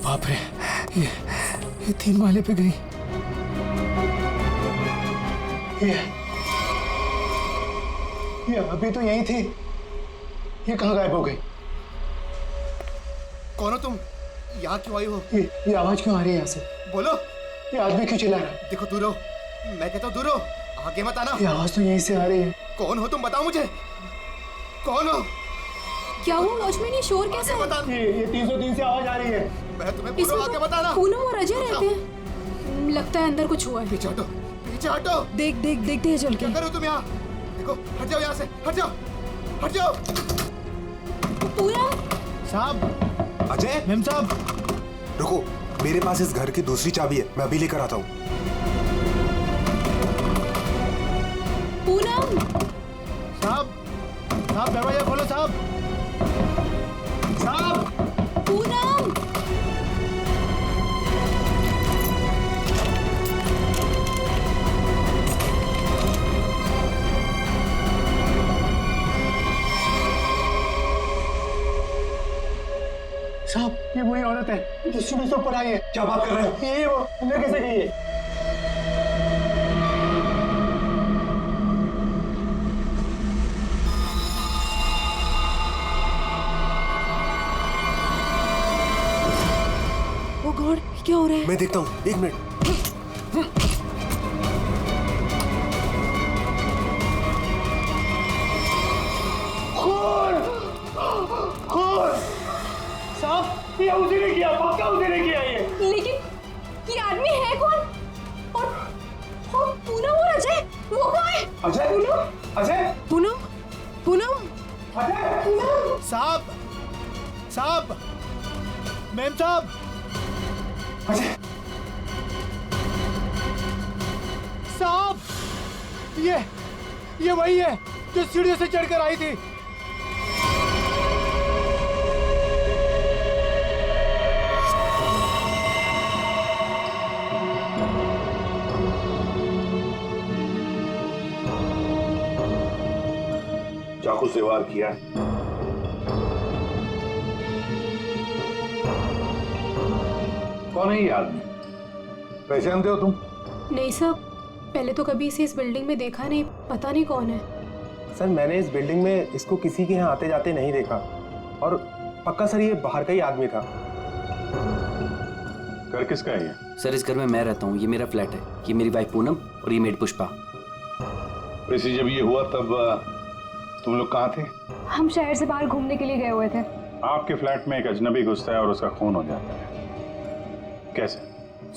बाप रे, ये 3 माले पे गई। ये अभी तो यही थी, ये कहाँ गायब हो गई? कौन हो तुम? यहाँ क्यों आई हो? ये आवाज क्यों आ रही है यहाँ से? बोलो। ये आदमी क्यों चिल्ला रहा है? देखो दूर हो, मैं कहता हूँ दूर हो, आगे मत आना। ये आवाज तो यहीं से आ रही है। कौन हो तुम, बताओ मुझे, कौन हो? क्या हुआ वॉचमैन, ये शोर कैसा है? बता। ये 303 से आवाज आ रही है। मैं तुम्हें बोलो, आगे मत आना। पूनम और अजय रहते हैं, लगता है अंदर कुछ हुआ है। पीछे हटो, पीछे हटो। देखते हैं चल के। क्या कर रहे हो तुम यहाँ? देखो, हट जाओ यहाँ से, हट जाओ, हट जाओ। पूनम साहब, अजय, मेम साहब, रुको, मेरे पास इस घर की दूसरी चाबी है, मैं अभी लेकर आता हूँ। पूनम। साहब, दरवाजा खोलो साहब। साहब, पूनम। साहब, ये वही औरत है जो सुबह से ऊपर आई है। क्या बात कर रहे हो? ये वो अंदर कैसे गई है? ओ गॉड, क्या हो रहा है? मैं देखता हूँ, 1 मिनट। साहब, ये उसी ने किया, पक्का उसी ने किया ये। लेकिन ये आदमी है कौन? और पूनम और अजय, वो कहाँ है? अजय, अजय, पूनम। अजय, साहब, मैम साहब, अजय, साहब, ये वही है जो सीढ़ियों से चढ़कर आई थी। चाकू से वार किया है। कौन है ये आदमी? पहचानते हो तुम? नहीं साहब, पहले तो कभी इसे इस बिल्डिंग में देखा नहीं, पता नहीं कौन है। सर, मैंने इस बिल्डिंग में इसको किसी के यहाँ आते जाते नहीं देखा, और पक्का सर ये बाहर का ही आदमी था। घर किसका है ये? सर, इस घर में मैं रहता हूँ, ये मेरा फ्लैट है, ये मेरी वाइफ पूनम और ये मेड पुष्पा। वैसे जब ये हुआ तब तुम लोग कहाँ थे? हम शहर से बाहर घूमने के लिए गए हुए थे। आपके फ्लैट में एक अजनबी घुसता है और उसका खून हो जाता है, कैसे?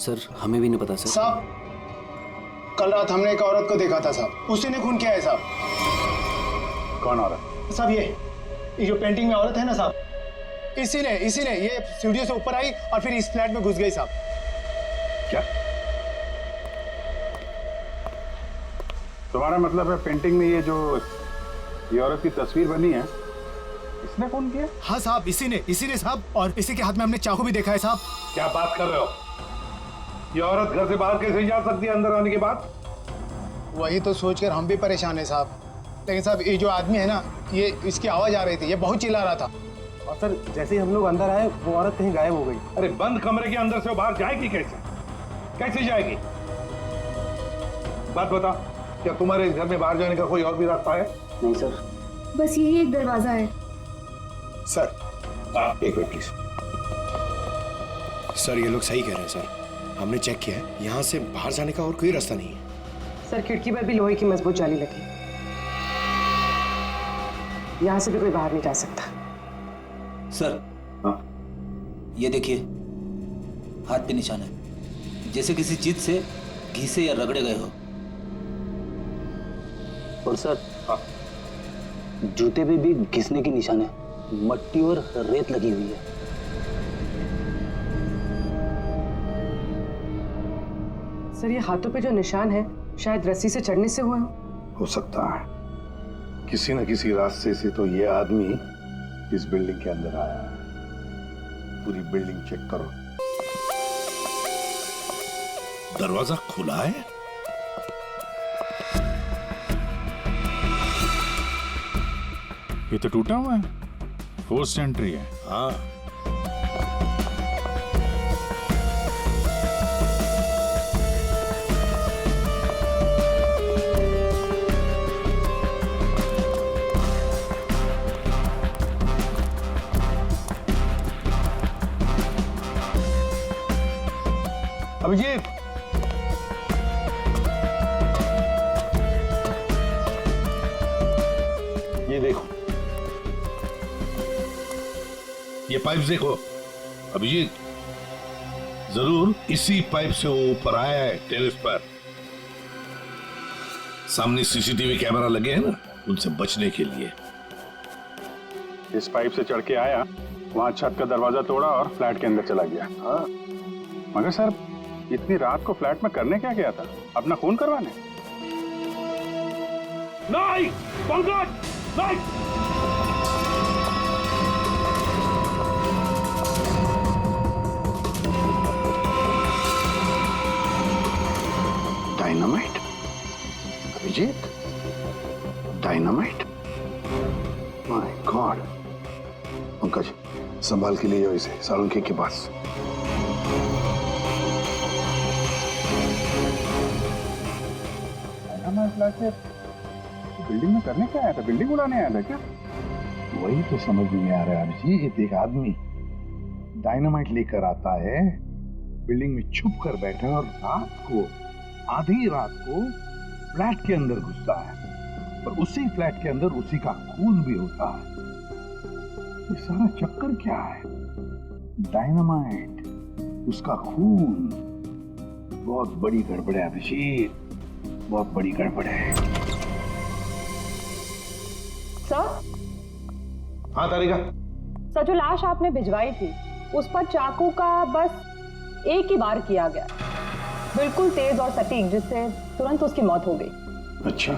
सर, हमें भी नहीं पता सर। साहब, कल रात हमने एक औरत को देखा था साहब, उसी ने खून किया है साहब। कौन औरत? साहब, ये जो पेंटिंग में औरत है ना साहब, इसी ने ये सीढ़ियों से ऊपर आई और फिर इस फ्लैट में घुस गई साहब। क्या तुम्हारा मतलब है पेंटिंग में ये औरत की तस्वीर बनी है, इसने खून किया? हाँ साहब, इसी ने साहब, और इसी के हाथ में हमने चाकू भी देखा है साहब। क्या बात कर रहे हो? ये औरत घर से बाहर कैसे जा सकती है अंदर आने के बाद? वही तो सोचकर हम भी परेशान है साहब। लेकिन साहब, ये जो आदमी है ना, ये इसकी आवाज आ रही थी, ये बहुत चिल्ला रहा था। और सर, जैसे ही हम लोग अंदर आए, वो औरत कहीं गायब हो गई। अरे बंद कमरे के अंदर से वो बाहर जाएगी कैसे? कैसे जाएगी? बात बता, क्या तुम्हारे इस घर में बाहर जाने का कोई और भी रास्ता है? नहीं सर। बस यही एक दरवाजा है। सर, एक मिनट प्लीज। सर, ये लोग सही कह रहे हैं सर, हमने चेक किया है, यहाँ से बाहर जाने का और कोई रास्ता नहीं है। सर, खिड़की पर भी लोहे की मजबूत जाली लगी, यहाँ से भी कोई बाहर नहीं जा सकता। सर, हाँ? ये देखिए, हाथ पे निशान है, जैसे किसी चीज से घिसे या रगड़े गए हो। और सर, जूते पे भी घिसने की निशान है, मट्टी और रेत लगी हुई है। सर, ये हाथों पे जो निशान है शायद रस्सी से चढ़ने से हुआ हो सकता है, किसी न किसी रास्ते से तो ये आदमी इस बिल्डिंग के अंदर आया है। पूरी बिल्डिंग चेक करो। दरवाजा खुला है? ये तो टूटा हुआ है, फोर्स्ड एंट्री है। हाँ, अभिजीत, ये देखो, ये पाइप देखो। अभिजीत, जरूर इसी पाइप से वो ऊपर आया है टेरेस पर। सामने सीसीटीवी कैमरा लगे हैं ना, उनसे बचने के लिए इस पाइप से चढ़ के आया, वहां छत का दरवाजा तोड़ा और फ्लैट के अंदर चला गया। हाँ। मगर सर, इतनी रात को फ्लैट में करने क्या गया था? अपना खून करवाने? नहीं, पंकज, नहीं। Dynamite? Abhijeet, dynamite? My god. Pankaj, संभाल के ले जाओ इसे सालुंखे के पास। फ्लैट से बिल्डिंग में करने क्या आया था? बिल्डिंग उड़ाने आया था क्या? वही तो समझ में नहीं आ रहा है अभिजीत। एक आदमी डायनामाइट लेकर आता है, बिल्डिंग में छुप कर बैठा है और रात को, आधी रात को फ्लैट के अंदर घुसता है और उसी फ्लैट के अंदर उसी का खून भी होता है। ये सारा चक्कर क्या है? डायनामाइट, उसका खून। बहुत बड़ी गड़बड़ है अभिजीत, बहुत बड़ी गड़बड़ है। सर? हाँ तारिका। सर, जो लाश आपने भिजवाई थी उस पर चाकू का बस एक ही बार किया गया, बिल्कुल तेज और सटीक, जिससे तुरंत उसकी मौत हो गई। अच्छा,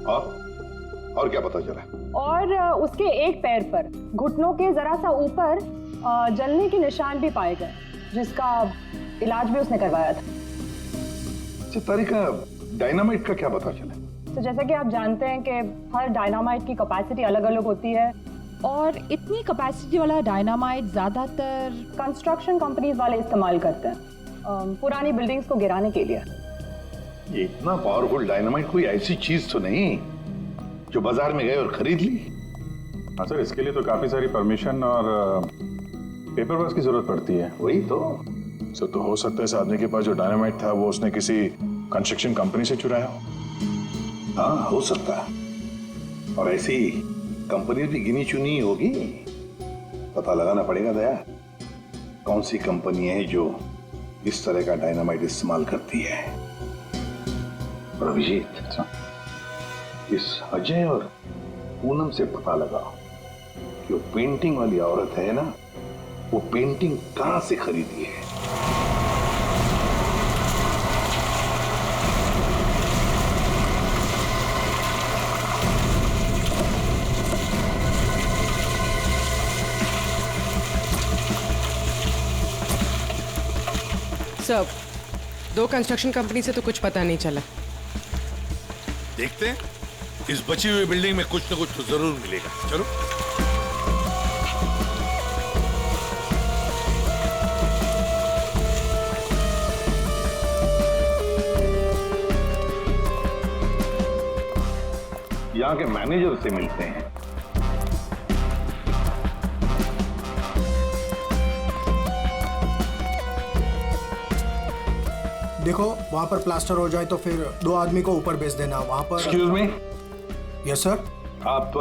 और क्या पता चला? और उसके एक पैर पर घुटनों के जरा सा ऊपर जलने के निशान भी पाए गए, जिसका इलाज भी उसने करवाया था। अच्छा तारिका, डायनामाइट का क्या पता चला? तो जैसा कि आप जानते हैं कि हर डायनामाइट की कैपेसिटी अलग अलग होती है, और इतनी कैपेसिटी वाला डायनामाइट ज्यादातर कंस्ट्रक्शन कंपनीज वाले इस्तेमाल करते हैं पुरानी बिल्डिंग्स को गिराने के लिए। ये इतना पावरफुल डायनामाइट कोई ऐसी चीज तो नहीं जो बाजार में गए और खरीद ली? हाँ सर, इसके लिए तो काफी सारी परमिशन और पेपर वर्क की जरूरत पड़ती है। वही तो सर, तो हो सकता है इस आदमी के पास जो डायनामाइट था वो उसने किसी कंस्ट्रक्शन कंपनी से चुराया हो। हाँ, हो सकता है। और ऐसी कंपनी भी गिनी चुनी होगी। पता लगाना पड़ेगा दया, कौन सी कंपनी है जो इस तरह का डायनामाइट इस्तेमाल करती है। और अभिजीत, इस अजय और पूनम से पता लगाओ कि वो पेंटिंग वाली औरत है ना, वो पेंटिंग कहां से खरीदी है। सब 2 कंस्ट्रक्शन कंपनी से तो कुछ पता नहीं चला। देखते हैं, इस बची हुई बिल्डिंग में कुछ न कुछ तो जरूर मिलेगा। चलो। यहाँ के मैनेजर से मिलते हैं। देखो, वहाँ पर प्लास्टर हो जाए तो फिर 2 आदमी को ऊपर भेज देना। वहाँ पर। Excuse me. Yes sir. आप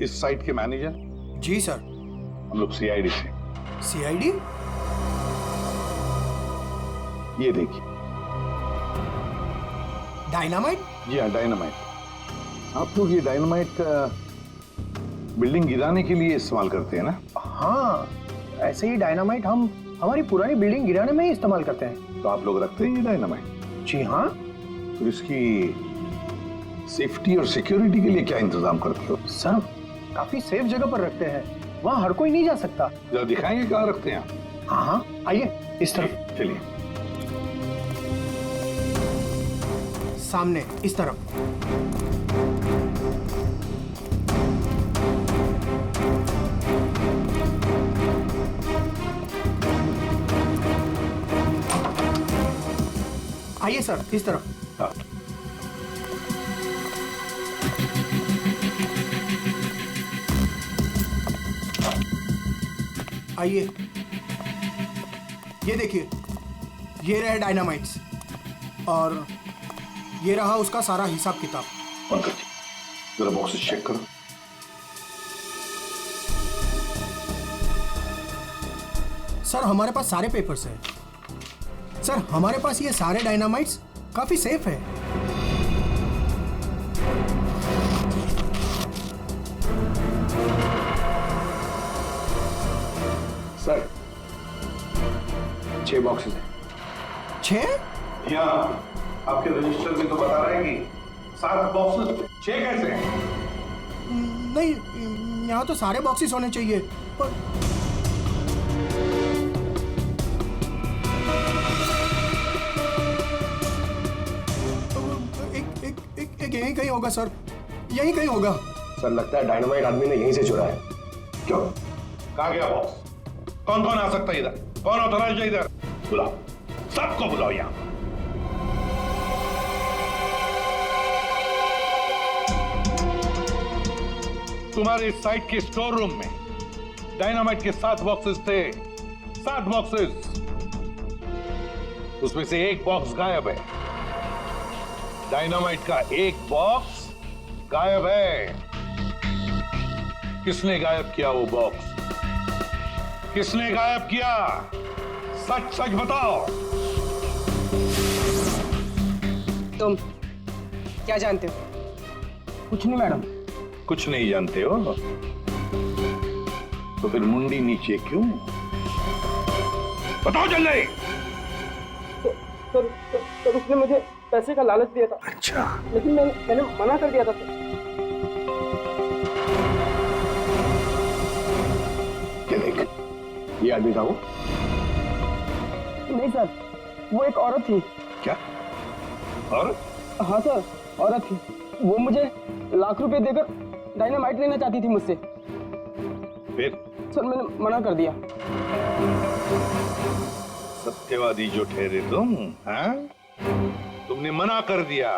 इस साइट के मैनेजर? जी सर। हम लोग सीआईडी से। सीआईडी? ये देखिए। डायनामाइट? जी हाँ, डायनामाइट। आप लोग ये डायनामाइट बिल्डिंग गिराने के लिए इस्तेमाल करते हैं ना? हाँ, ऐसे ही डायनामाइट हम हमारी पुरानी बिल्डिंग गिराने में ही इस्तेमाल करते हैं। तो आप लोग रखते हैं ये डायनामाइट? जी हाँ। तो इसकी सेफ्टी और सिक्योरिटी के लिए क्या इंतजाम करते हो? सर, काफी सेफ जगह पर रखते हैं, वहाँ हर कोई नहीं जा सकता। जरा दिखाएंगे कहाँ रखते हैं? हाँ हाँ, आइए इस तरफ। चलिए। सामने इस तरफ। आइए सर, इस तरफ। हाँ। आइए, ये देखिए, ये रहे डायनामाइट्स और ये रहा उसका सारा हिसाब किताब। पंकज जरा बॉक्सेस चेक करो। सर हमारे पास सारे पेपर्स हैं। सर हमारे पास ये सारे डायनामाइट्स काफी सेफ है। सर 6 बॉक्सेस हैं। 6? यहाँ आपके रजिस्टर में तो बता रहा है कि 7 बॉक्सेस। 6 कैसे हैं? नहीं, यहाँ तो सारे बॉक्सेस होने चाहिए पर एक यहीं कहीं होगा सर, यहीं कहीं होगा। सर लगता है डायनामाइट आदमी ने यहीं से चुराया है। क्यों? कहाँ गया बॉक्स? कौन कौन आ सकता है इधर? कौन ऑथराइज है इधर? बुलाओ, सबको बुलाओ यहाँ। तुम्हारे साइट के स्टोर रूम में डायनामाइट के 7 बॉक्सेस थे। 7 बॉक्सेस, उसमें से 1 बॉक्स गायब है। डायनामाइट का 1 बॉक्स गायब है। किसने गायब किया वो बॉक्स? किसने गायब किया? सच सच बताओ। तुम क्या जानते हो? कुछ नहीं मैडम। कुछ नहीं जानते हो तो फिर मुंडी नीचे क्यों? बताओ जल्दी। सर उसने मुझे पैसे का लालच दिया था। अच्छा। लेकिन मैंने मना कर दिया था सर। क्या देख, ये आदमी था वो? नहीं सर, वो एक औरत थी। क्या? और? हाँ सर, औरत थी। वो मुझे लाख रुपए देकर डायनामाइट लेना चाहती थी मुझसे। फिर? सर मैंने मना कर दिया। सत्यवादी जो ठहरे तुम, हाँ? तुमने मना कर दिया,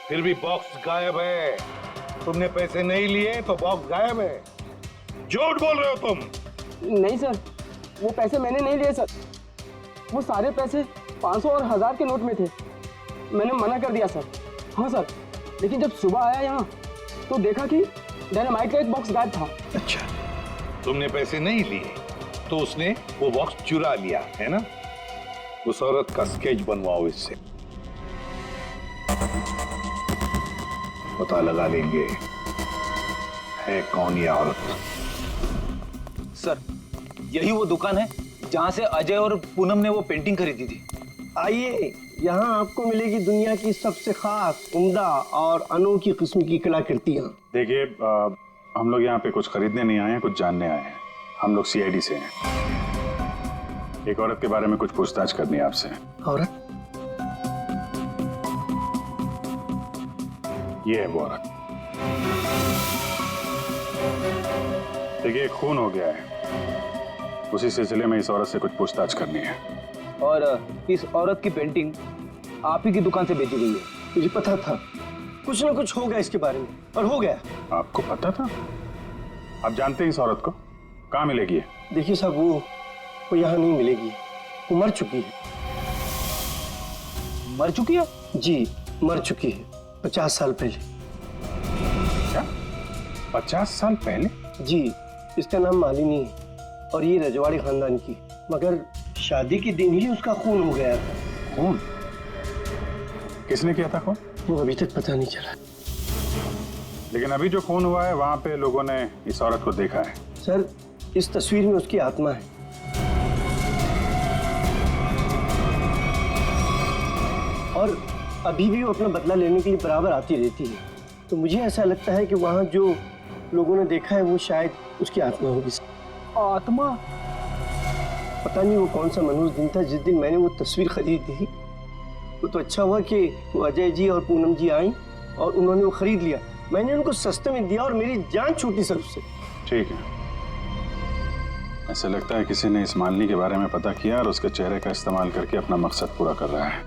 फिर भी बॉक्स गायब है। तुमने पैसे नहीं लिए तो बॉक्स गायब है। झूठ बोल रहे हो तुम। नहीं सर, वो पैसे मैंने नहीं लिए सर। वो सारे पैसे 500 और 1000 के नोट में थे। मैंने मना कर दिया सर। हाँ सर, लेकिन जब सुबह आया यहाँ तो देखा कि डायनामाइट का एक बॉक्स गायब था। अच्छा, तुमने पैसे नहीं लिए तो उसने वो बॉक्स चुरा लिया है ना? उस औरत का स्केच बनवाओ इससे, पता लगा लेंगे है कौन ये औरत। सर यही वो दुकान है जहां से अजय और पूनम ने वो पेंटिंग खरीदी थी। आइए, यहाँ आपको मिलेगी दुनिया की सबसे खास, उम्दा और अनोखी किस्म की कलाकृतियाँ। देखिए, हम लोग यहाँ पे कुछ खरीदने नहीं आए हैं, कुछ जानने आए हैं। हम लोग सीआईडी से हैं। एक औरत के बारे में कुछ पूछताछ करनी है आपसे। औरत? ये है वो औरत। देखिए, खून हो गया है, उसी सिलसिले में इस औरत से कुछ पूछताछ करनी है। और इस औरत की पेंटिंग आप ही की दुकान से बेची गई है। मुझे पता था कुछ ना कुछ होगा इसके बारे में, और हो गया। आपको पता था? आप जानते हैं इस औरत को? कहाँ मिलेगी? देखिए साहब, वो यहाँ नहीं मिलेगी। वो मर चुकी है। मर चुकी है? जी, मर चुकी है 50 साल पहले। क्या? 50 साल पहले? जी, इसका नाम मालिनी है और ये रजवाड़ी खानदान की, मगर शादी के दिन ही उसका खून हो गया था। खून? किसने किया था खून? वो अभी तक पता नहीं चला। लेकिन अभी जो खून हुआ है वहां पे लोगों ने इस औरत को देखा है। सर, इस तस्वीर में उसकी आत्मा है। और अभी भी वो अपना बदला लेने के लिए बराबर आती रहती है। तो मुझे ऐसा लगता है कि वहाँ जो लोगों ने देखा है वो शायद उसकी आत्मा होगी। आत्मा? पता नहीं वो कौन सा मनहूस दिन था जिस दिन मैंने वो तस्वीर खरीदी थी। वो तो अच्छा हुआ कि वो अजय जी और पूनम जी आई और उन्होंने वो खरीद लिया। मैंने उनको सस्ते में दिया और मेरी जान छूटी सर उससे। ठीक है, ऐसा लगता है किसी ने इस मालिनी के बारे में पता किया और उसके चेहरे का इस्तेमाल करके अपना मकसद पूरा कर रहा है।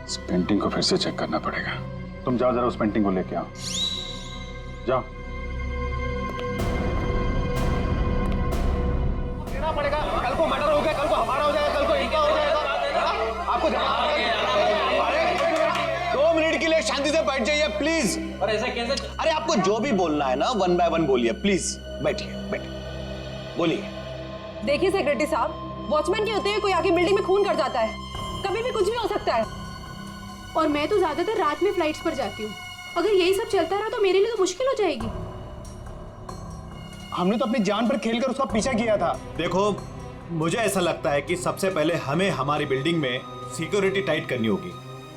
इस पेंटिंग को फिर से चेक करना पड़ेगा। तुम जाओ, जरा उस पेंटिंग को लेके आओ। जाओ। देना पड़ेगा। कल को मर्डर हो गया, कल को हमारा हो जाएगा, कल को इनका हो जाएगा। आपको अरे 2 मिनट के लिए शांति से बैठ जाइए प्लीज। और ऐसा कैसे? अरे आपको जो भी बोलना है ना 1 बाय 1 बोलिए प्लीज। बैठिए बैठिए बोलिए। देखिए सेक्रेटरी साहब, वॉचमैन के होते हुए कोई आके बिल्डिंग में खून कर जाता है, कभी भी कुछ भी हो सकता है। और मैं तो ज्यादातर रात में फ्लाइट्स पर जाती हूँ। अगर यही सब चलता रहा तो मेरे लिए तो मुश्किल हो जाएगी। हमने तो अपनी जान पर खेलकर उसका पीछा किया था। देखो, मुझे ऐसा लगता है कि सबसे पहले हमें हमारी बिल्डिंग में सिक्योरिटी टाइट करनी होगी,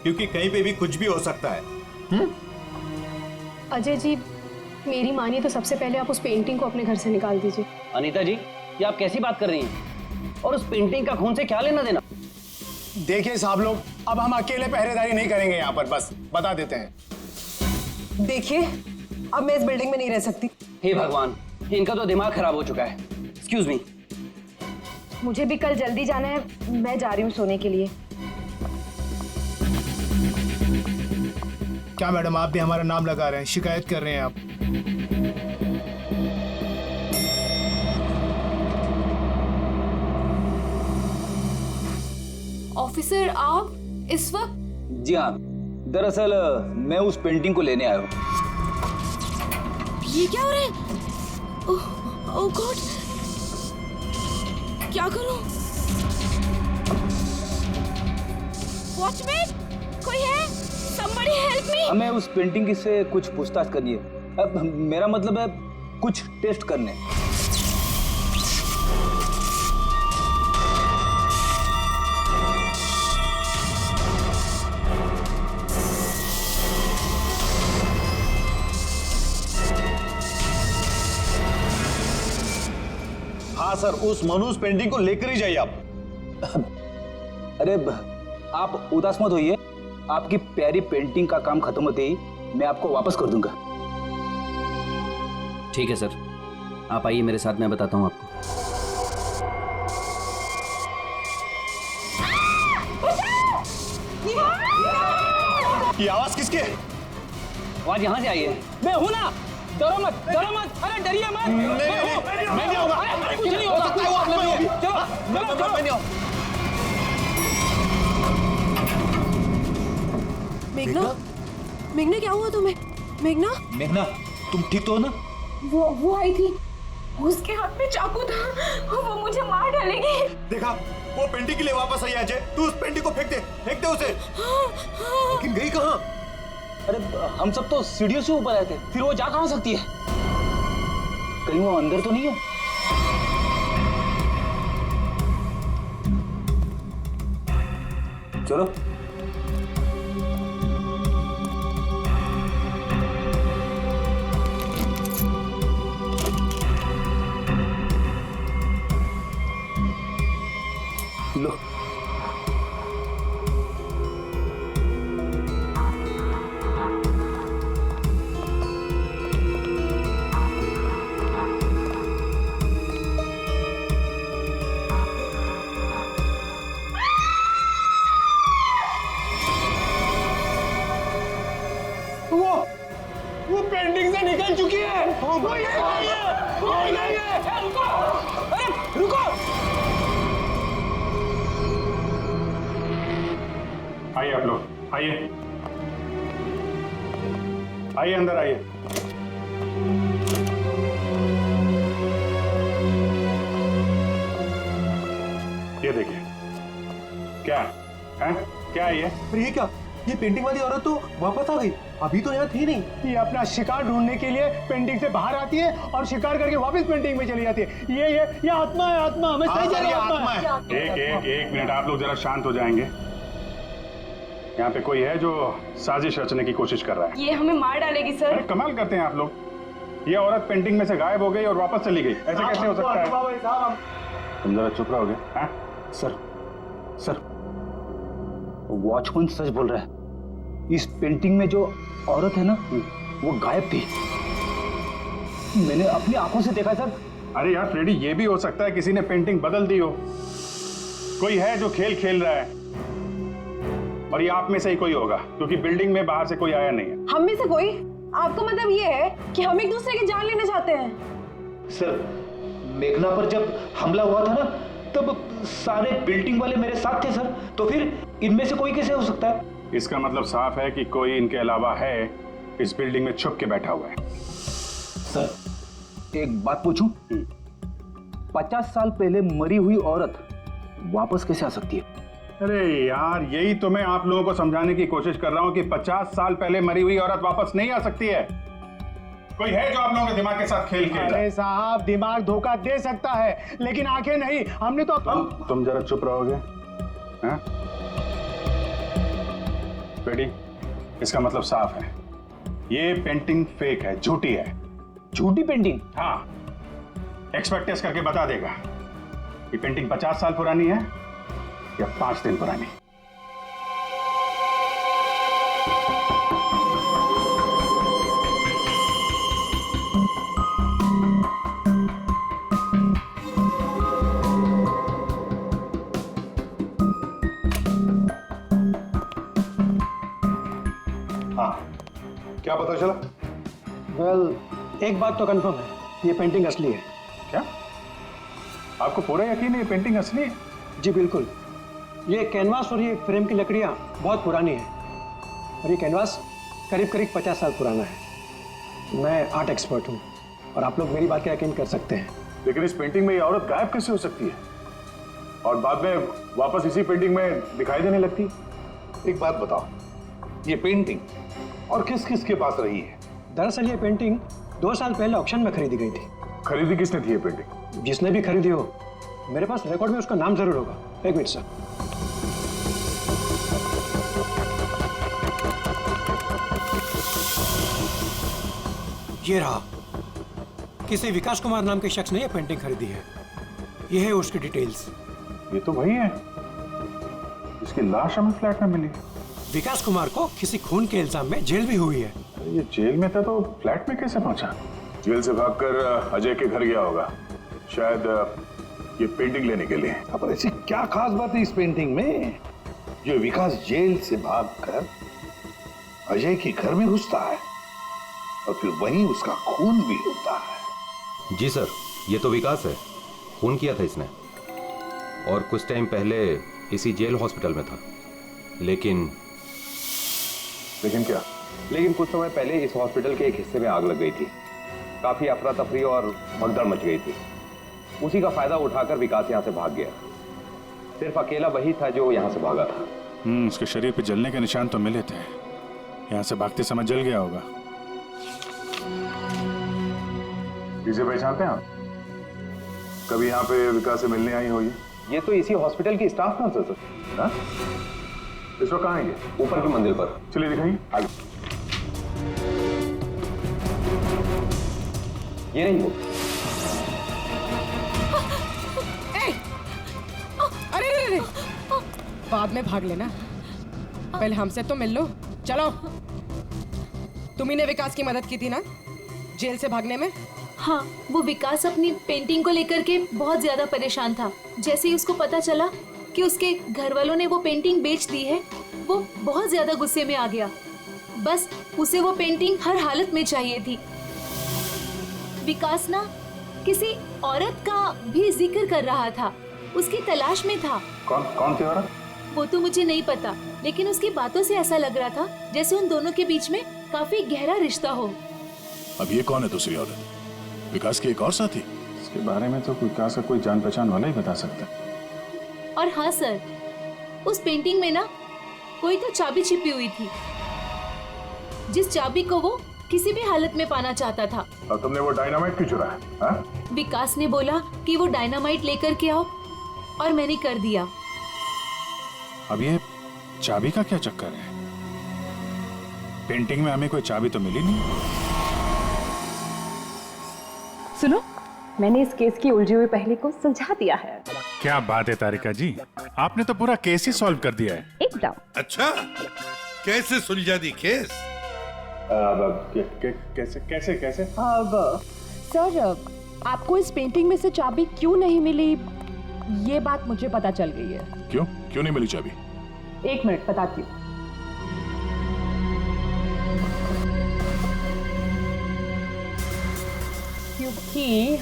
क्योंकि कहीं पे भी कुछ भी हो सकता है। अजय जी, मेरी मानिए तो सबसे पहले आप उस पेंटिंग को अपने घर से निकाल दीजिए। अनीता जी, ये आप कैसी बात कर रही हैं? और उस पेंटिंग का खून से क्या लेना देना? देखिए साहब लोग, अब हम अकेले पहरेदारी नहीं करेंगे यहाँ पर, बस बता देते हैं। देखिए, अब मैं इस बिल्डिंग में नहीं रह सकती। हे भगवान, इनका तो दिमाग खराब हो चुका है। Excuse me. मुझे भी कल जल्दी जाना है, मैं जा रही हूँ सोने के लिए। क्या मैडम, आप भी हमारा नाम लगा रहे हैं, शिकायत कर रहे हैं आप? ऑफिसर, आप इस वक्त? जी हाँ, दरअसल मैं उस पेंटिंग को लेने आया हूँ। ये क्या हो रहा है? ओह गॉड, क्या करूं? वॉचमैन, कोई है? Somebody help me! हमें उस पेंटिंग से कुछ पूछताछ करनी है। अब मेरा मतलब है कुछ टेस्ट करने। हाँ सर, उस मनुष्य पेंटिंग को लेकर ही जाइए आप। अरे आप उदास मत होइए, आपकी प्यारी पेंटिंग का काम खत्म होते ही मैं आपको वापस कर दूंगा। ठीक है सर, आप आइए मेरे साथ, मैं बताता हूँ आपको। ये आवाज किसकी है? आवाज यहाँ से आई है। मैं हूँ ना, डरो मत, डरो मत, अरे डरिए मत। मैं नहीं होगा, कुछ नहीं हो सकता है, वो आप लोग भी। चलो, मैं नहीं होगा। मेघना, मेघना क्या हुआ तुम्हें? मेघना, मेघना, तुम ठीक तो हो ना? वो आई थी, उसके हाथ में चाकू था, वो मुझे मार डालेगी। देखा, वो पेंटिंग के लिए वापस आई अजय। तू उस पेंटिंग को फेंक दे उसे। लेकिन गई कहाँ? अरे हम सब तो सीढ़ियों से ऊपर आए थे, फिर वो जा कहाँ सकती है? कहीं वो अंदर तो नहीं है? चलो। लो। वो पेंटिंग से निकल चुकी है। वो ये रुको, अरे रुको। आइए आप लोग, आइए आइए, अंदर आइए। ये देखिए, क्या है? क्या है ये? अरे ये क्या? ये पेंटिंग वाली औरत तो वापस आ गई, अभी तो यहाँ थी नहीं। ये अपना शिकार ढूंढने के लिए पेंटिंग से बाहर आती है और शिकार करके वापस पेंटिंग में चली जाती है। ये आत्मा है, आत्मा। हमें सही सर, ये आत्मा है। एक मिनट, आप लोग जरा शांत हो जाएंगे। यहाँ पे कोई है जो साजिश रचने की कोशिश कर रहा है। ये हमें मार डालेगी सर। अरे कमाल करते हैं आप लोग। ये औरत पेंटिंग में से गायब हो गई और वापस चली गई, ऐसे कैसे हो सकता है? तुम जरा चुप रहोगे? हाँ सर, वॉचमैन सच बोल रहा है। इस पेंटिंग में जो औरत है ना, वो गायब थी। मैंने अपनी आंखों से देखा सर। अरे यार फ्रेडी, ये भी हो सकता है किसी ने पेंटिंग बदल दी हो। कोई है जो खेल खेल रहा है, और ये आप में से ही कोई होगा, क्योंकि बिल्डिंग में बाहर से कोई आया नहीं है। हम में से कोई? आपका मतलब ये है कि हम एक दूसरे की जान लेना चाहते हैं? सर, मेघना पर जब हमला हुआ था ना, तब सारे बिल्डिंग वाले मेरे साथ थे सर, तो फिर इनमें से कोई कैसे हो सकता है? इसका मतलब साफ है कि कोई इनके अलावा है, इस बिल्डिंग में छुप के बैठा हुआ है। सर एक बात पूछूं? 50 साल पहले मरी हुई औरत वापस कैसे आ सकती है? अरे यार, यही तो मैं आप लोगों को समझाने की कोशिश कर रहा हूं कि 50 साल पहले मरी हुई औरत वापस नहीं आ सकती है। कोई है जो आप लोगों के दिमाग के साथ खेल खेल रहा है? अरे साहब, दिमाग धोखा दे सकता है लेकिन आंखें नहीं। हमने तो तुम जरा चुप रहोगे? हाँ? बेटी, इसका मतलब साफ है, ये पेंटिंग फेक है, झूठी है। झूठी पेंटिंग? हाँ, एक्सपर्ट टेस्ट करके बता देगा कि पेंटिंग 50 साल पुरानी है या 5 दिन पुरानी। हाँ, क्या पता चला? वेल, एक बात तो कंफर्म है, ये पेंटिंग असली है। क्या? आपको पूरा यकीन है ये पेंटिंग असली है? जी बिल्कुल। ये कैनवास और ये फ्रेम की लकड़ियाँ बहुत पुरानी है और ये कैनवास करीब करीब 50 साल पुराना है। मैं आर्ट एक्सपर्ट हूँ और आप लोग मेरी बात का यकीन कर सकते हैं। लेकिन इस पेंटिंग में ये औरत गायब कैसे हो सकती है और बाद में वापस इसी पेंटिंग में दिखाई देने लगती? एक बात बताओ, ये पेंटिंग और किस किस के पास रही है? दरअसल ये पेंटिंग 2 साल पहले ऑक्शन में खरीदी गई थी। खरीदी किसने थी ये पेंटिंग? जिसने भी खरीदी हो, मेरे पास रिकॉर्ड में उसका नाम जरूर होगा। एक मिनट सर। ये रहा, किसी विकास कुमार नाम के शख्स ने यह पेंटिंग खरीदी है। यह है उसकी डिटेल्स। ये तो वही है जिसकी लाश हमें फ्लैट में मिली। विकास कुमार को किसी खून के इल्जाम में जेल भी हुई है। ये जेल में था तो फ्लैट में कैसे पहुंचा? जेल से भागकर अजय के घर गया होगा, शायद ये पेंटिंग लेने के लिए। पर ऐसी क्या खास बात है इस पेंटिंग में जो विकास जेल से भागकर अजय के घर में घुसता है और फिर वहीं उसका खून भी होता है? जी सर, ये तो विकास है, खून किया था इसने और कुछ टाइम पहले इसी जेल हॉस्पिटल में था। लेकिन क्या? लेकिन कुछ समय पहले इस हॉस्पिटल के एक हिस्से में आग लग गई थी। काफी अफरा तफरी और भगदड़ मच गई थी। उसी का फायदा उठाकर विकास यहाँ से भाग गया। सिर्फ अकेला वही था जो यहाँ से भागा था। उसके शरीर पे जलने के निशान तो मिले थे, यहाँ से भागते समय जल गया होगा। इसे पहचानते हैं आप? कभी यहाँ पे विकास से मिलने आई हो? ये तो इसी हॉस्पिटल की स्टाफ नर्स है सर। हाँ? इस वक्त कहाँ है ये? ऊपर की मंजिल पर। चलिए दिखाइए। आगे। ये नहीं वो। अरे बाद में भाग लेना, पहले हमसे तो मिल लो। चलो। तुम्ही ने विकास की मदद की थी ना जेल से भागने में? हाँ, वो विकास अपनी पेंटिंग को लेकर के बहुत ज्यादा परेशान था। जैसे ही उसको पता चला कि उसके घर वालों ने वो पेंटिंग बेच दी है, वो बहुत ज्यादा गुस्से में आ गया। बस उसे वो पेंटिंग हर हालत में चाहिए थी। विकास ना किसी औरत का भी जिक्र कर रहा था, उसकी तलाश में था। कौन सी औरत? वो तो मुझे नहीं पता, लेकिन उसकी बातों से ऐसा लग रहा था जैसे उन दोनों के बीच में काफी गहरा रिश्ता हो। अब ये कौन है दूसरी औरत? विकास के एक और साथी? इसके बारे में तो विकास का कोई जान पहचान वाला ही बता सकता है। और हाँ सर, उस पेंटिंग में ना कोई तो चाबी छिपी हुई थी, जिस चाबी को वो किसी भी हालत में पाना चाहता था। और तुमने वो डायनामाइट क्यों चुराया? विकास ने बोला कि वो डायनामाइट लेकर के आओ और मैंने कर दिया। अब ये चाबी का क्या चक्कर है? पेंटिंग में हमें कोई चाबी तो मिली नहीं। सुनो, मैंने इस केस की उलझी हुई पहेली को सुलझा दिया है। क्या बात है तारिका जी, आपने तो पूरा केस ही सॉल्व कर दिया है। एकदम। अच्छा, कैसे सुलझा दी केस? कैसे कैसे कैसे? अब सर, आपको इस पेंटिंग में से चाबी क्यों नहीं मिली, ये बात मुझे पता चल गई है। क्यों नहीं मिली चाबी? 1 मिनट बताती हूँ। क्योंकि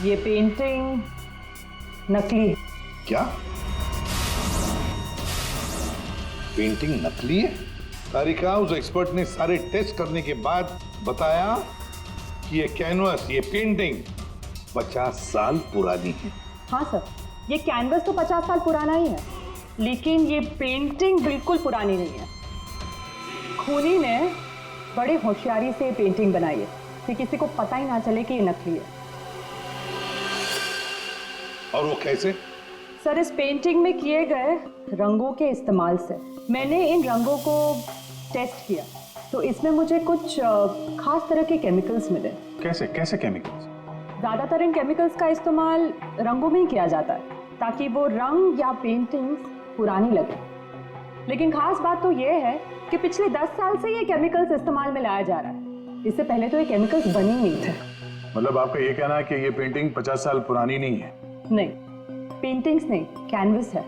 ये पेंटिंग नकली है। क्या पेंटिंग नकली है? तारिका, उस एक्सपर्ट ने सारे टेस्ट करने के बाद बताया कि ये कैनवस, ये पेंटिंग 50 साल पुरानी है। हाँ सर, ये कैनवस तो 50 साल पुराना ही है, लेकिन ये पेंटिंग बिल्कुल पुरानी नहीं है। खूनी ने बड़ी होशियारी से पेंटिंग बनाई है कि किसी को पता ही ना चले कि ये नकली है। और वो कैसे? सर, इस पेंटिंग में किए गए रंगों के इस्तेमाल से मैंने इन रंगों को टेस्ट किया, तो इसमें मुझे कुछ खास तरह के केमिकल्स मिले। कैसे कैसे केमिकल्स? ज्यादातर इन केमिकल्स का इस्तेमाल रंगों में ही किया जाता है ताकि वो रंग या पेंटिंग्स पुरानी लगे। लेकिन खास बात तो ये है कि पिछले 10 साल से ये केमिकल्स इस्तेमाल में लाया जा रहा है। इससे पहले तो ये केमिकल्स बने ही नहीं थे। मतलब आपका ये कहना है कि ये पेंटिंग 50 साल पुरानी नहीं है? नहीं, पेंटिंग्स नहीं, कैनवस है।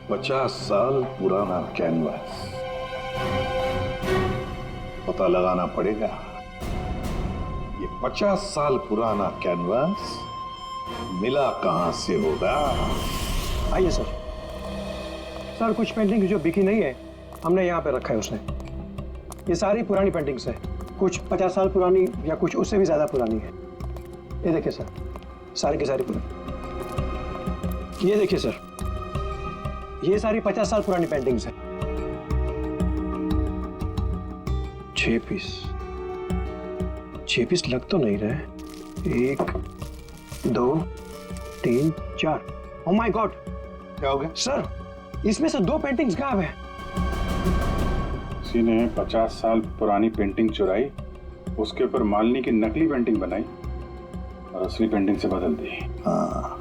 50 साल पुराना कैनवस। पता लगाना पड़ेगा ये 50 साल पुराना कैनवस मिला कहां से होगा। आइए सर। सर, कुछ पेंटिंग जो बिकी नहीं है हमने यहाँ पे रखा है उसने। ये सारी पुरानी पेंटिंग्स है, कुछ 50 साल पुरानी या कुछ उससे भी ज्यादा पुरानी है। ये देखिए सर, सारी की सारी पुरानी। ये देखिए सर, ये सारी 50 साल पुरानी पेंटिंग्स है। 6 पीस लग तो नहीं रहे। 1 2 3 4। ओह माय गॉड, क्या हो गया सर? इसमें से 2 पेंटिंग्स गायब है। किसी ने 50 साल पुरानी पेंटिंग चुराई, उसके ऊपर मालिनी की नकली पेंटिंग बनाई और असली पेंटिंग से बदल दी। हाँ,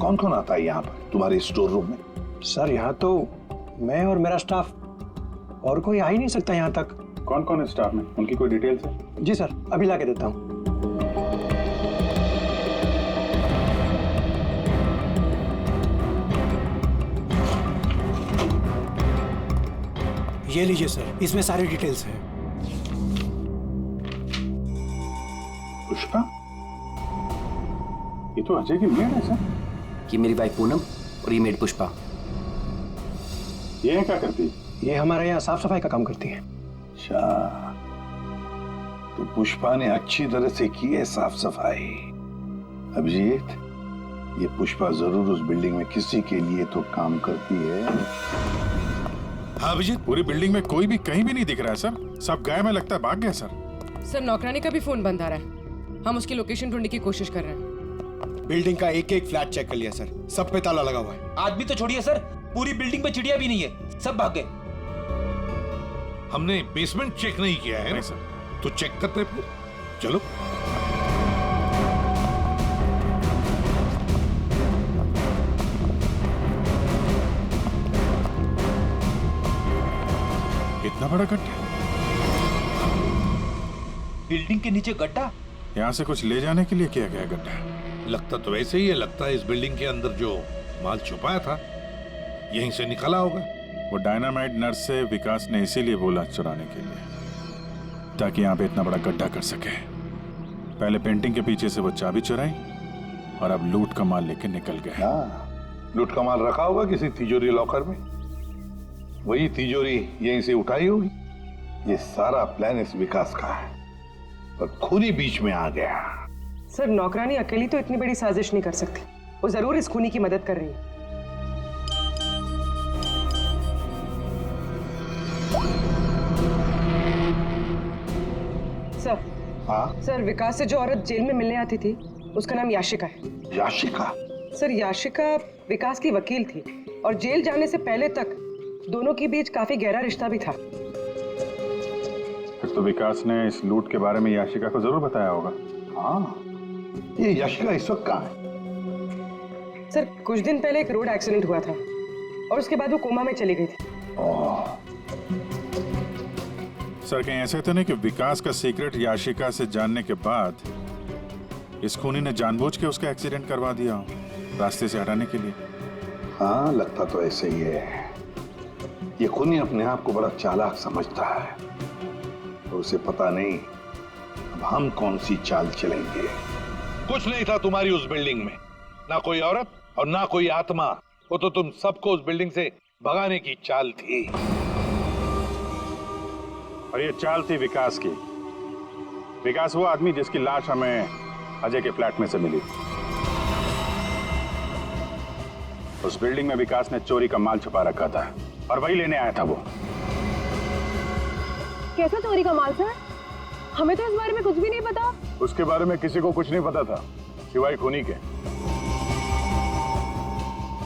कौन कौन आता है यहाँ पर तुम्हारे स्टोर रूम में? सर, यहाँ तो मैं और मेरा स्टाफ, और कोई आ ही नहीं सकता यहाँ तक। कौन कौन है स्टाफ में? उनकी कोई डिटेल्स है? जी सर, अभी ला के देता हूँ। ये लीजिए सर, इसमें सारी डिटेल्स हैं। पुष्पा, ये तो अजय की मेड है सर। ये मेरी वाइफ पूनम और ये मेड पुष्पा। ये क्या करती है? ये हमारे यहाँ साफ सफाई का काम करती है। अच्छा, तो पुष्पा ने अच्छी तरह से की है साफ सफाई। अभिजीत, ये पुष्पा जरूर उस बिल्डिंग में किसी के लिए तो काम करती है। हाँ अभिजीत, पूरी बिल्डिंग में कोई भी कहीं भी नहीं दिख रहा है सर। सब गायब है, लगता है भाग गया सर। सर, नौकरानी का भी फोन बंद आ रहा है। हम उसकी लोकेशन ढूंढने की कोशिश कर रहे हैं। बिल्डिंग का एक एक फ्लैट चेक कर लिया सर, सब पे ताला लगा हुआ है। आदमी तो छोड़िए सर, पूरी बिल्डिंग में चिड़िया भी नहीं है, सब भाग गए। हमने बेसमेंट चेक नहीं किया है ना सर, तो चेक करते फिर। चलो। इतना बड़ा गड्ढा? बिल्डिंग के नीचे गड्ढा? यहाँ से कुछ ले जाने के लिए किया गया गड्ढा। लगता तो वैसे ही है। लगता है इस बिल्डिंग के अंदर जो माल छुपाया था यहीं से निकला होगा। वो डायनामाइट नर्स से विकास ने इसीलिए बोला चुराने के लिए, ताकि यहाँ पे इतना बड़ा गड्ढा कर सके। पहले पेंटिंग के पीछे से वो चाबी चुराई और अब लूट का माल लेके निकल गए। हाँ, लूट का माल रखा होगा किसी तिजोरी लॉकर में, वही तिजोरी यहीं से उठाई होगी। ये सारा प्लान इस विकास का है, पर खूनी बीच में आ गया। सर, नौकरानी अकेली तो इतनी बड़ी साजिश नहीं कर सकती। वो जरूर इस खूनी की मदद कर रही है। सर। हाँ? सर, विकास से जो औरत जेल में मिलने आती थी उसका नाम याशिका है। याशिका? सर, याशिका विकास की वकील थी और जेल जाने से पहले तक दोनों के बीच काफी गहरा रिश्ता भी था। फिर तो विकास ने इस लूट के बारे में याशिका को जरूर बताया होगा। हाँ, ये याशिका इस वक्त कहाँ है? सर, कुछ दिन पहले एक रोड एक्सीडेंट हुआ था और उसके बाद वो कोमा में चली गई थी। सर, कहीं ऐसे तो नहीं कि विकास का सीक्रेट याशिका से जानने के बाद इस खूनी ने जानबूझ के उसका एक्सीडेंट करवा दिया हो, रास्ते से हटाने के लिए? हाँ, लगता तो ऐसे ही है। ये खूनी अपने आप को बड़ा चालाक समझता है और उसे पता नहीं अब हम कौन सी चाल चलेंगे। कुछ नहीं था तुम्हारी उस बिल्डिंग में, ना कोई औरत और ना कोई आत्मा। वो तो तुम सबको उस बिल्डिंग से भगाने की चाल थी। और ये चाल थी विकास की। विकास वो आदमी जिसकी लाश हमें अजय के फ्लैट में से मिली। उस बिल्डिंग में विकास ने चोरी का माल छुपा रखा था और वही लेने आया था वो। कैसा चोरी का माल सर? हमें तो इस बारे में कुछ भी नहीं पता। उसके बारे में किसी को कुछ नहीं पता था सिवाय खूनी के।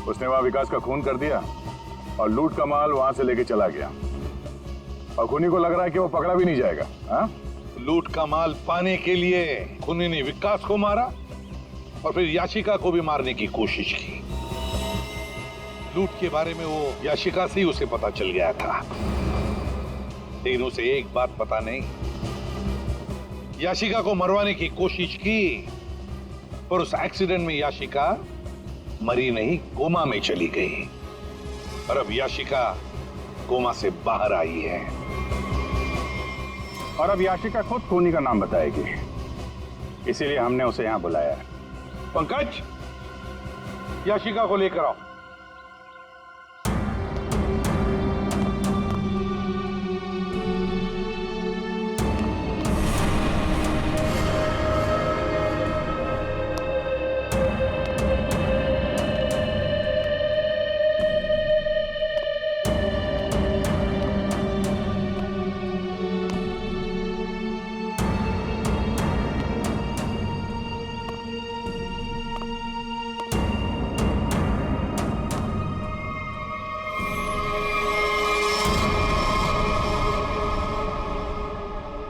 उसने वहां विकास का खून कर दिया और लूट का माल वहां से लेके चला गया। और खूनी को लग रहा है कि वो पकड़ा भी नहीं जाएगा। हाँ? लूट का माल पाने के लिए खूनी ने विकास को मारा और फिर याशिका को भी मारने की कोशिश की। लूट के बारे में वो याशिका से ही उसे पता चल गया था, लेकिन उसे एक बात पता नहीं। याशिका को मरवाने की कोशिश की, पर उस एक्सीडेंट में याशिका मरी नहीं, कोमा में चली गई। और अब याशिका कोमा से बाहर आई है। और अब याशिका खुद खूनी का नाम बताएगी, इसीलिए हमने उसे यहां बुलाया है। पंकज, याशिका को लेकर आओ।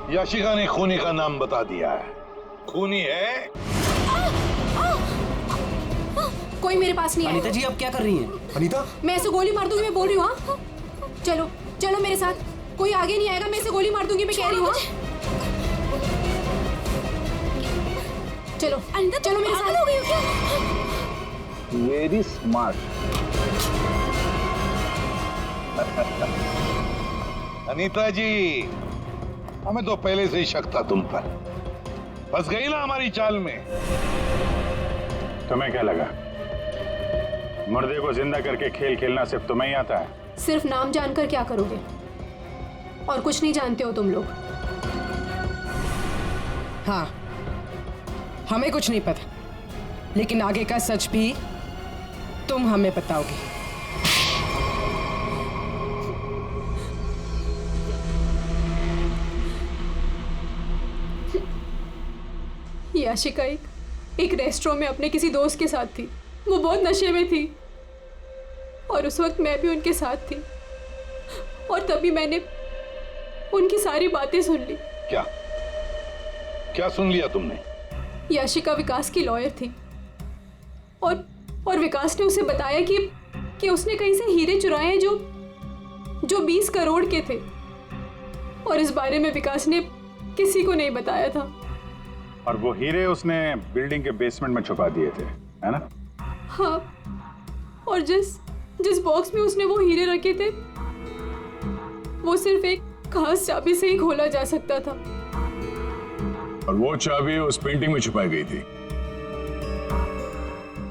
याशिका ने खूनी का नाम बता दिया है। खूनी है। कोई मेरे पास नहीं है। अनीता जी आप क्या कर रही हैं? अनीता, मैं ऐसे गोली मार दूंगी, मैं बोल रही हूँ। हाँ चलो चलो मेरे साथ, कोई आगे नहीं आएगा, मैं ऐसे गोली मार दूंगी, मैं कह रही हूँ। चलो अनीता, चलो मेरे साथ। हो गई हो क्या? Very smart. अनीता जी, हमें तो पहले से ही शक था तुम पर। फंस गई ना हमारी चाल में। तुम्हें क्या लगा मुर्दे को जिंदा करके खेल खेलना सिर्फ तुम्हें ही आता है? सिर्फ नाम जानकर क्या करोगे? और कुछ नहीं जानते हो तुम लोग। हाँ, हमें कुछ नहीं पता, लेकिन आगे का सच भी तुम हमें बताओगे। याशिका एक रेस्टोरेंट में अपने किसी दोस्त के साथ थी। वो बहुत नशे में थी और उस वक्त मैं भी उनके साथ थी, और तभी मैंने उनकी सारी बातें सुन ली। क्या क्या सुन लिया तुमने? याशिका विकास की लॉयर थी और विकास ने उसे बताया कि उसने कहीं से हीरे चुराए हैं जो 20 करोड़ के थे, और इस बारे में विकास ने किसी को नहीं बताया था। और वो हीरे उसने बिल्डिंग के बेसमेंट में छुपा दिए थे, है ना? हाँ, और जिस बॉक्स में उसने वो हीरे रखे थे वो सिर्फ एक खास चाबी से ही खोला जा सकता था। और वो चाबी उस पेंटिंग में छुपाई गई थी।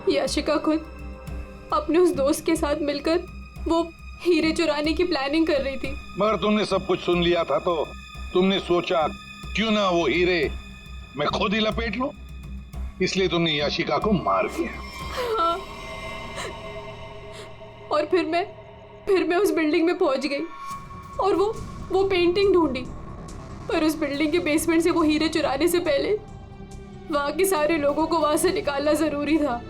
याशिका खुद अपने उस दोस्त के साथ मिलकर वो हीरे चुराने की प्लानिंग कर रही थी। मगर तुमने सब कुछ सुन लिया था तो तुमने सोचा क्यों ना वो हीरे मैं खुद ही लपेट लूं, इसलिए तुमने याशिका को मार दिया। हाँ, और फिर मैं उस बिल्डिंग में पहुंच गई और वो पेंटिंग ढूंढी, पर उस बिल्डिंग के बेसमेंट से वो हीरे चुराने से पहले वहां के सारे लोगों को वहां से निकालना जरूरी था।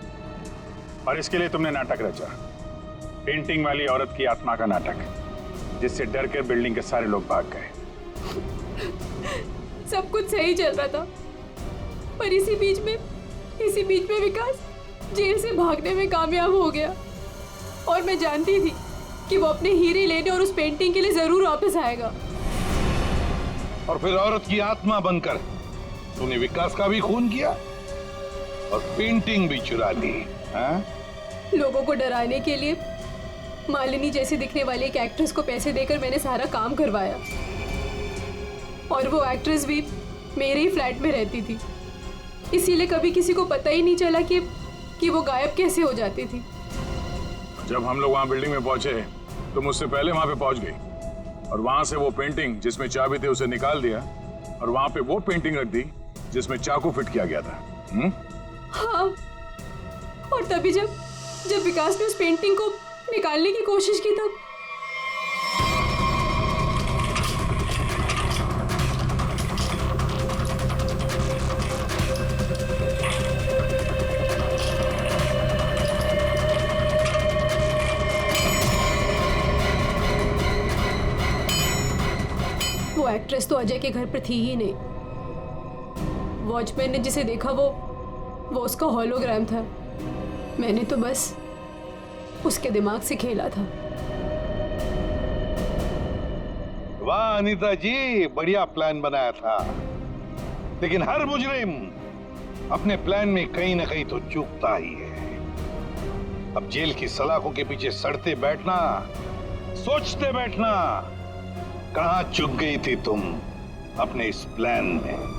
और इसके लिए तुमने नाटक रचा, पेंटिंग वाली औरत की आत्मा का नाटक, जिससे डर कर बिल्डिंग के सारे लोग भाग गए। सब कुछ सही चल रहा था, पर इसी बीच में विकास जेल से भागने में कामयाब हो गया, और मैं जानती थी कि वो अपने हीरे लेने और उस पेंटिंग के लिए जरूर वापस आएगा। और फिर औरत की आत्मा बनकर तूने विकास का भी खून किया और पेंटिंग भी चुरा ली। हाँ? लोगों को डराने के लिए मालिनी जैसे दिखने वाली एक एक्ट्रेस को पैसे देकर मैंने सारा काम करवाया, और वो एक्ट्रेस भी मेरे ही फ्लैट में रहती थी। इसीलिए कभी किसी को पता ही नहीं चला कि वो गायब कैसे हो जाती थी। जब हम लोग वहां बिल्डिंग में पहुंचे तो मुझसे पहले वहां पे पहुंच गई और वहां से वो पेंटिंग जिसमें चाबी थी उसे निकाल दिया और वहां पे वो पेंटिंग रख दी जिसमें चाकू फिट किया गया था। हाँ, और तभी जब विकास ने उस पेंटिंग को निकालने की कोशिश की तब वो एक्ट्रेस तो अजय के घर पर थी ही नहीं। वॉचमैन ने जिसे देखा वो उसका हॉलोग्राम था। मैंने तो बस उसके दिमाग से खेला था। वाह अनीता जी, बढ़िया प्लान बनाया था, लेकिन हर मुजरिम अपने प्लान में कहीं ना कहीं तो चूकता ही है। अब जेल की सलाखों के पीछे सड़ते बैठना, सोचते बैठना, कहां चूक गई थी तुम अपने इस प्लान में?